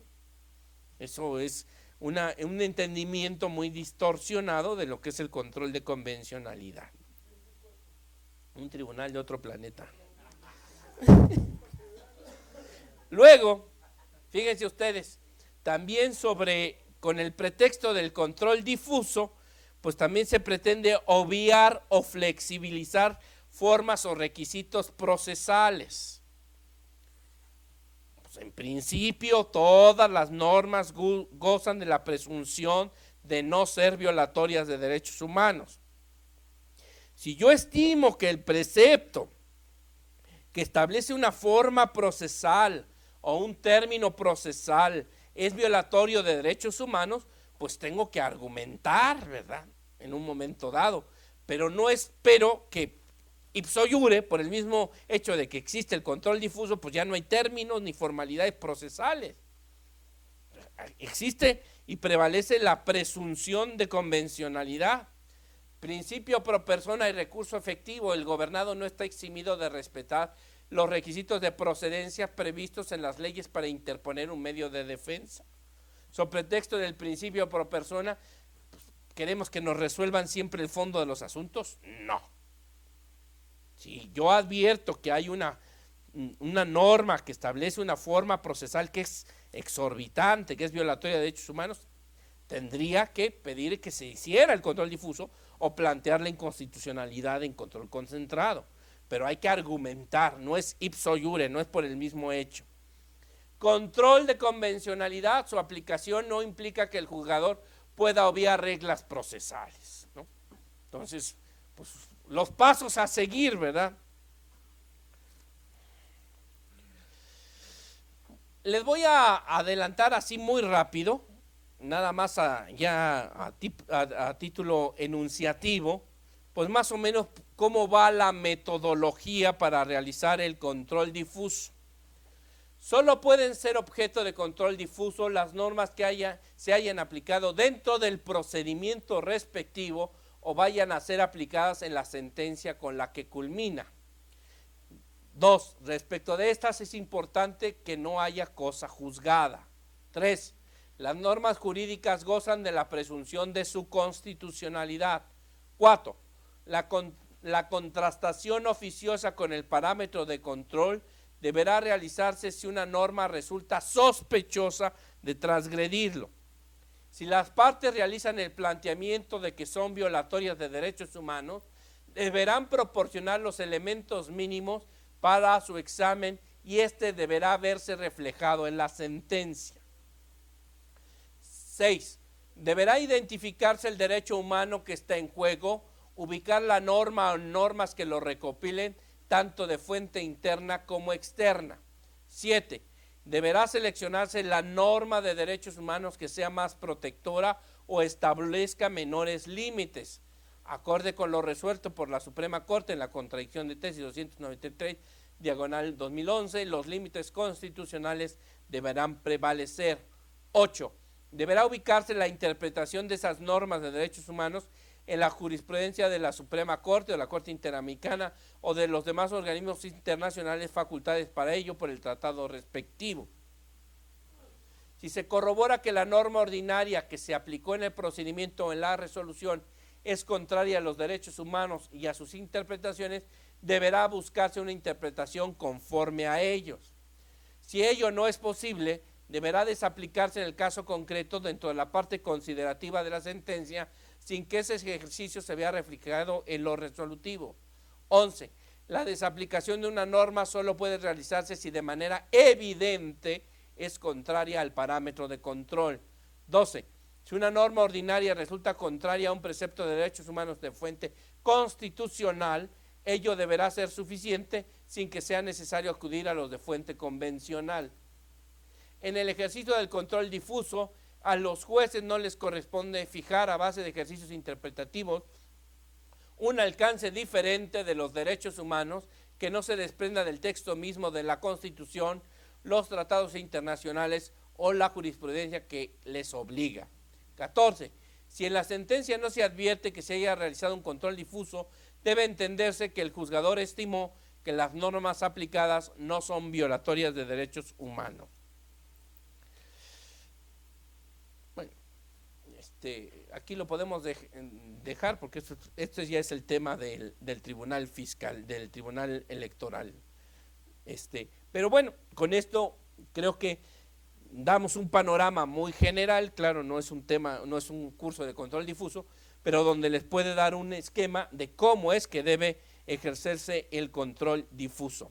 eso es un entendimiento muy distorsionado de lo que es el control de convencionalidad. Un tribunal de otro planeta. Luego, fíjense ustedes, también con el pretexto del control difuso, pues también se pretende obviar o flexibilizar formas o requisitos procesales. Pues en principio, todas las normas gozan de la presunción de no ser violatorias de derechos humanos. Si yo estimo que el precepto que establece una forma procesal o un término procesal es violatorio de derechos humanos, pues tengo que argumentar, ¿verdad? En un momento dado, pero no espero que ipso iure, por el mismo hecho de que existe el control difuso, pues ya no hay términos ni formalidades procesales. Existe y prevalece la presunción de convencionalidad. Principio pro persona y recurso efectivo. El gobernado no está eximido de respetar los requisitos de procedencia previstos en las leyes para interponer un medio de defensa. Sobre pretexto del principio pro persona, ¿queremos que nos resuelvan siempre el fondo de los asuntos? No. Si yo advierto que hay una norma que establece una forma procesal que es exorbitante, que es violatoria de derechos humanos, tendría que pedir que se hiciera el control difuso o plantear la inconstitucionalidad en control concentrado. Pero hay que argumentar, no es ipso iure, no es por el mismo hecho. Control de convencionalidad, su aplicación no implica que el juzgador pueda obviar reglas procesales, ¿no? Entonces, pues los pasos a seguir, ¿verdad? Les voy a adelantar así muy rápido, nada más a título enunciativo, pues más o menos cómo va la metodología para realizar el control difuso. Solo pueden ser objeto de control difuso las normas que se hayan aplicado dentro del procedimiento respectivo o vayan a ser aplicadas en la sentencia con la que culmina. 2. Respecto de estas es importante que no haya cosa juzgada. 3. Las normas jurídicas gozan de la presunción de su constitucionalidad. 4. La contrastación oficiosa con el parámetro de control deberá realizarse si una norma resulta sospechosa de transgredirlo. Si las partes realizan el planteamiento de que son violatorias de derechos humanos, deberán proporcionar los elementos mínimos para su examen y este deberá verse reflejado en la sentencia. 6. Deberá identificarse el derecho humano que está en juego, ubicar la norma o normas que lo recopilen, tanto de fuente interna como externa. 7. Deberá seleccionarse la norma de derechos humanos que sea más protectora o establezca menores límites, acorde con lo resuelto por la Suprema Corte en la contradicción de tesis 293, diagonal 2011, los límites constitucionales deberán prevalecer. 8. Deberá ubicarse la interpretación de esas normas de derechos humanos en la jurisprudencia de la Suprema Corte o la Corte Interamericana o de los demás organismos internacionales facultados para ello por el tratado respectivo. Si se corrobora que la norma ordinaria que se aplicó en el procedimiento o en la resolución es contraria a los derechos humanos y a sus interpretaciones, deberá buscarse una interpretación conforme a ellos. Si ello no es posible, deberá desaplicarse en el caso concreto dentro de la parte considerativa de la sentencia, sin que ese ejercicio se vea reflejado en lo resolutivo. 11. La desaplicación de una norma solo puede realizarse si de manera evidente es contraria al parámetro de control. 12. Si una norma ordinaria resulta contraria a un precepto de derechos humanos de fuente constitucional, ello deberá ser suficiente sin que sea necesario acudir a los de fuente convencional. En el ejercicio del control difuso, a los jueces no les corresponde fijar a base de ejercicios interpretativos un alcance diferente de los derechos humanos que no se desprenda del texto mismo de la Constitución, los tratados internacionales o la jurisprudencia que les obliga. 14. Si en la sentencia no se advierte que se haya realizado un control difuso, debe entenderse que el juzgador estimó que las normas aplicadas no son violatorias de derechos humanos. Aquí lo podemos dejar porque esto ya es el tema del tribunal fiscal, del tribunal electoral. Pero bueno, con esto creo que damos un panorama muy general, claro, no es un tema, no es un curso de control difuso, pero donde les puede dar un esquema de cómo es que debe ejercerse el control difuso.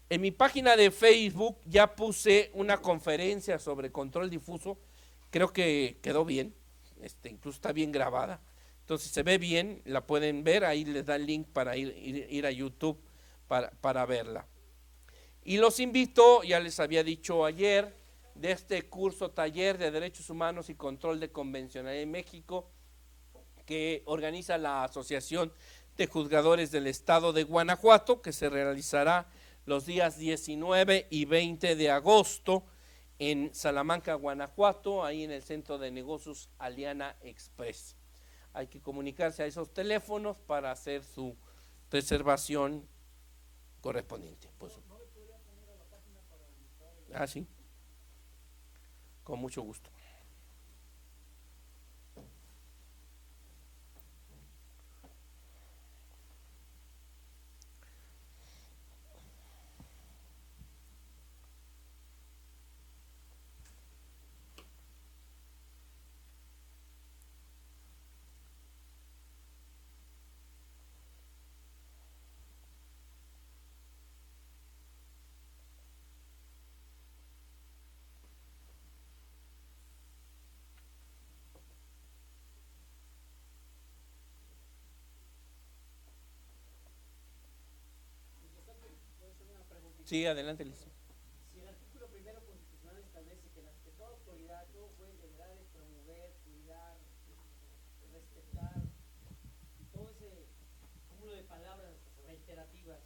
En mi página de Facebook ya puse una conferencia sobre control difuso, creo que quedó bien. Incluso está bien grabada, entonces se ve bien, la pueden ver, ahí les da el link para ir a YouTube para verla. Y los invito, ya les había dicho ayer, de este curso taller de Derechos Humanos y Control de Convencionalidad en México, que organiza la Asociación de Juzgadores del Estado de Guanajuato, que se realizará los días 19 y 20 de agosto en Salamanca, Guanajuato, ahí en el Centro de Negocios Aliana Express. Hay que comunicarse a esos teléfonos para hacer su reservación correspondiente. Pues, sí, con mucho gusto. Sí, adelante, Liz. Si el artículo primero constitucional establece que toda autoridad, todo juez deberá de promover, cuidar, respetar, y todo ese cúmulo de palabras reiterativas.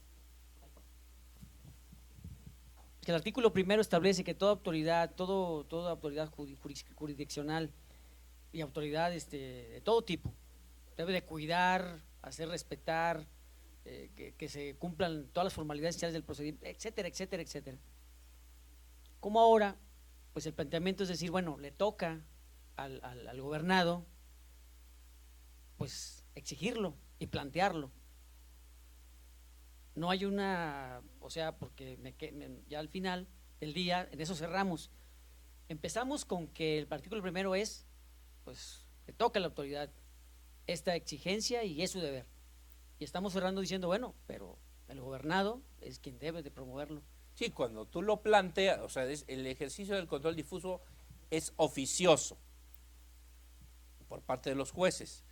Que el artículo primero establece que toda autoridad, toda autoridad jurisdiccional y autoridad de todo tipo debe de cuidar, hacer respetar, que se cumplan todas las formalidades sociales del procedimiento, etcétera, etcétera, etcétera. Como ahora, pues el planteamiento es decir, bueno, le toca al gobernado pues exigirlo y plantearlo. No hay una, o sea, porque ya al final del día, en eso cerramos. Empezamos con que el artículo primero es, pues, le toca a la autoridad esta exigencia y es su deber. Y estamos cerrando diciendo, bueno, pero el gobernado es quien debe de promoverlo. Sí, cuando tú lo planteas, o sea, el ejercicio del control difuso es oficioso por parte de los jueces,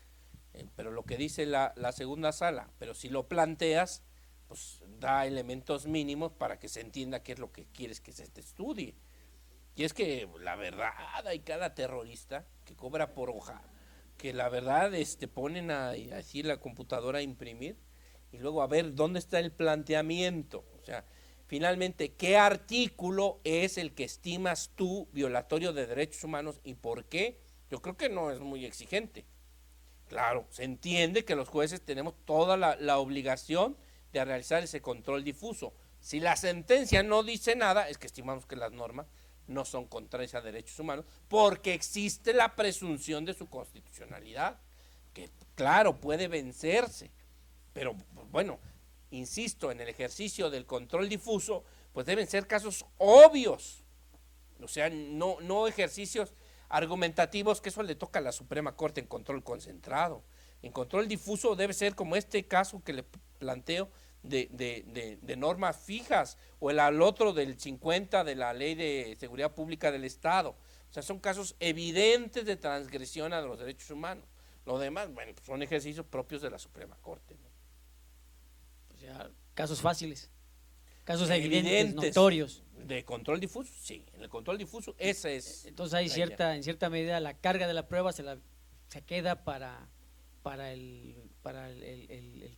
pero lo que dice la segunda sala, pero si lo planteas, pues da elementos mínimos para que se entienda qué es lo que quieres que se te estudie. Y es que la verdad, hay cada terrorista que cobra por hoja, que la verdad ponen a decir la computadora a imprimir y luego a ver dónde está el planteamiento. O sea, finalmente, ¿qué artículo es el que estimas tú violatorio de derechos humanos y por qué? Yo creo que no es muy exigente. Claro, se entiende que los jueces tenemos toda la obligación de realizar ese control difuso. Si la sentencia no dice nada, es que estimamos que las normas no son contrarias a derechos humanos, porque existe la presunción de su constitucionalidad, que claro, puede vencerse, pero bueno, insisto, en el ejercicio del control difuso, pues deben ser casos obvios, o sea, no ejercicios argumentativos, que eso le toca a la Suprema Corte en control concentrado. En control difuso debe ser como este caso que le planteo, de normas fijas, o al otro del 50 de la Ley de Seguridad Pública del Estado. O sea, son casos evidentes de transgresión a los derechos humanos. Lo demás, bueno, pues son ejercicios propios de la Suprema Corte, ¿no? O sea, casos fáciles, casos evidentes, notorios. De control difuso, sí, en el control difuso ese es. Entonces hay en cierta medida la carga de la prueba se queda para el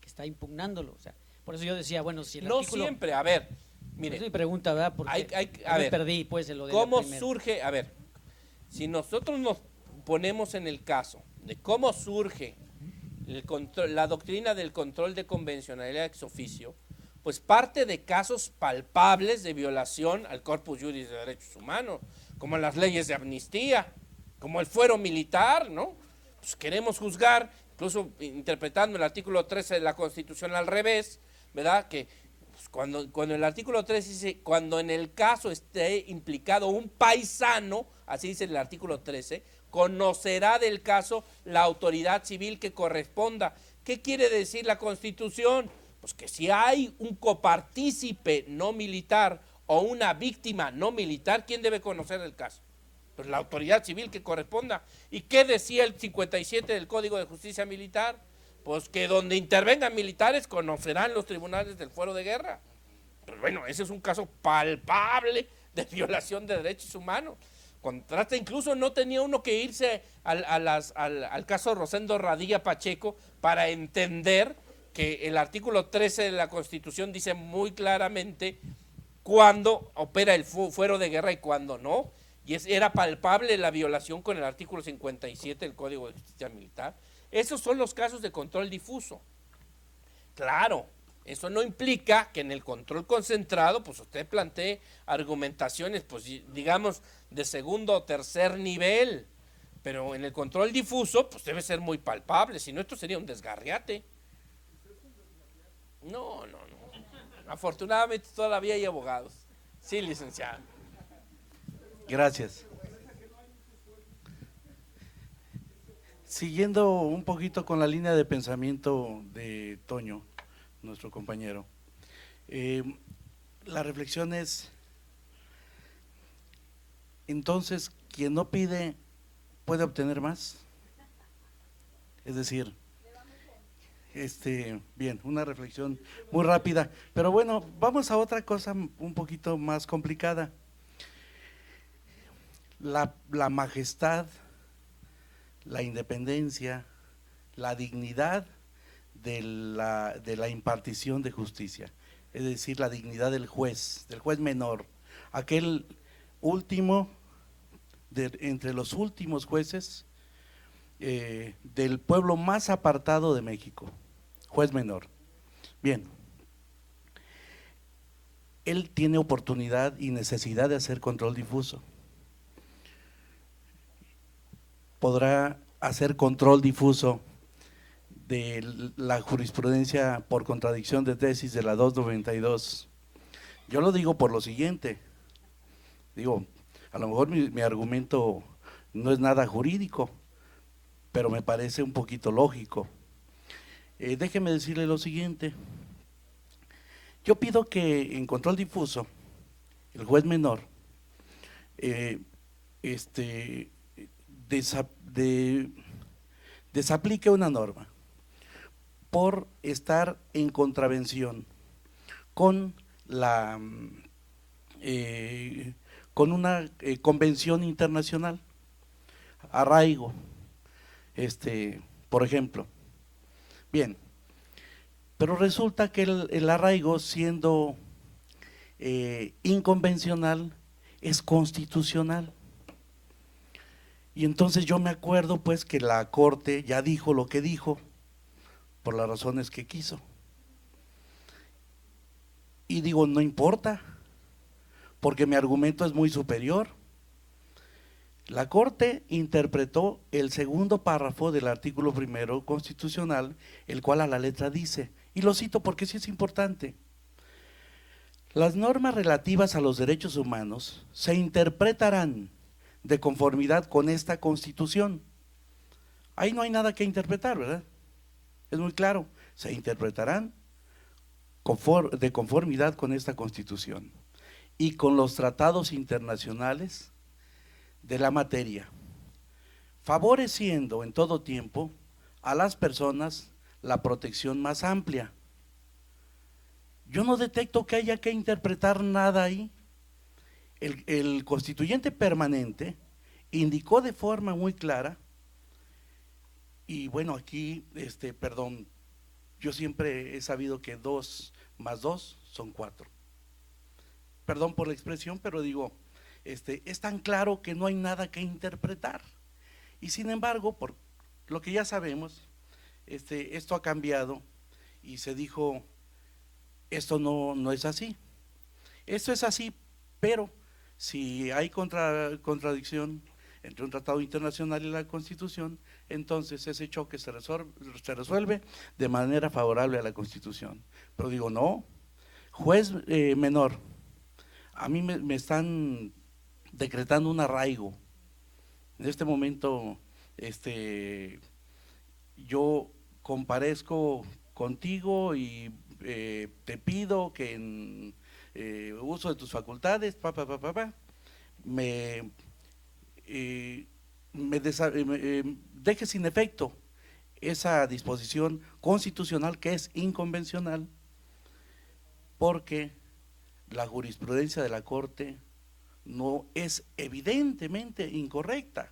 que está impugnándolo, o sea, por eso yo decía, bueno, si el no artículo, siempre, a ver, mire. Es mi pregunta, ¿verdad? Porque a ver, me perdí, pues, en lo de ¿cómo la primera. surge? A ver, si nosotros nos ponemos en el caso de cómo surge la doctrina del control de convencionalidad ex oficio, pues parte de casos palpables de violación al corpus juris de derechos humanos, como las leyes de amnistía, como el fuero militar, ¿no? Pues queremos juzgar, incluso interpretando el artículo 13 de la Constitución al revés, ¿verdad? Que pues, cuando el artículo 13 dice, cuando en el caso esté implicado un paisano, así dice el artículo 13, conocerá del caso la autoridad civil que corresponda. ¿Qué quiere decir la Constitución? Pues que si hay un copartícipe no militar o una víctima no militar, ¿quién debe conocer el caso? Pues la autoridad civil que corresponda. ¿Y qué decía el 57 del Código de Justicia Militar? Pues que donde intervengan militares conocerán los tribunales del fuero de guerra. Pues bueno, ese es un caso palpable de violación de derechos humanos. Contrasta, incluso no tenía uno que irse al caso Rosendo Radilla Pacheco para entender que el artículo 13 de la Constitución dice muy claramente cuándo opera el fuero de guerra y cuándo no, y era palpable la violación con el artículo 57 del Código de Justicia Militar. Esos son los casos de control difuso. Claro, eso no implica que en el control concentrado, pues usted plantee argumentaciones, pues digamos, de segundo o tercer nivel, pero en el control difuso, pues debe ser muy palpable, si no esto sería un desgarriate. No. Afortunadamente todavía hay abogados. Sí, licenciado. Gracias. Siguiendo un poquito con la línea de pensamiento de Toño, nuestro compañero, la reflexión es, entonces, quien no pide puede obtener más. Es decir, bien, una reflexión muy rápida, pero bueno, vamos a otra cosa un poquito más complicada. La majestad, la independencia, la dignidad de la impartición de justicia, es decir, la dignidad del juez menor, aquel último, entre los últimos jueces del pueblo más apartado de México, juez menor. Bien, él tiene oportunidad y necesidad de hacer control difuso. Podrá hacer control difuso de la jurisprudencia por contradicción de tesis de la 292. Yo lo digo por lo siguiente, a lo mejor mi argumento no es nada jurídico, pero me parece un poquito lógico. Déjeme decirle lo siguiente, yo pido que en control difuso, el juez menor desaplique una norma por estar en contravención con con una convención internacional, arraigo, por ejemplo. Bien, pero resulta que el arraigo, siendo inconvencional, es constitucional. Y entonces yo me acuerdo pues que la Corte ya dijo lo que dijo, por las razones que quiso. Y digo, no importa, porque mi argumento es muy superior. La Corte interpretó el segundo párrafo del artículo 1 constitucional, el cual a la letra dice, y lo cito porque sí es importante: las normas relativas a los derechos humanos se interpretarán de conformidad con esta Constitución. Ahí no hay nada que interpretar, ¿verdad? Es muy claro, se interpretarán de conformidad con esta Constitución y con los tratados internacionales de la materia, favoreciendo en todo tiempo a las personas la protección más amplia. Yo no detecto que haya que interpretar nada ahí. El constituyente permanente indicó de forma muy clara, y bueno, aquí, yo siempre he sabido que 2 más 2 son 4. Perdón por la expresión, pero digo, es tan claro que no hay nada que interpretar. Y sin embargo, por lo que ya sabemos, esto ha cambiado y se dijo, esto no es así. Esto es así, pero si hay contradicción entre un tratado internacional y la Constitución, entonces ese choque se resuelve de manera favorable a la Constitución. Pero digo, no, juez menor, a mí me están decretando un arraigo. En este momento, yo comparezco contigo y te pido que en uso de tus facultades, me deje sin efecto esa disposición constitucional que es inconvencional, porque la jurisprudencia de la Corte no es evidentemente incorrecta.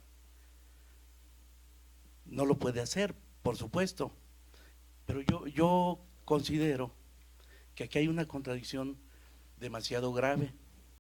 No lo puede hacer, por supuesto, pero yo considero que aquí hay una contradicción demasiado grave.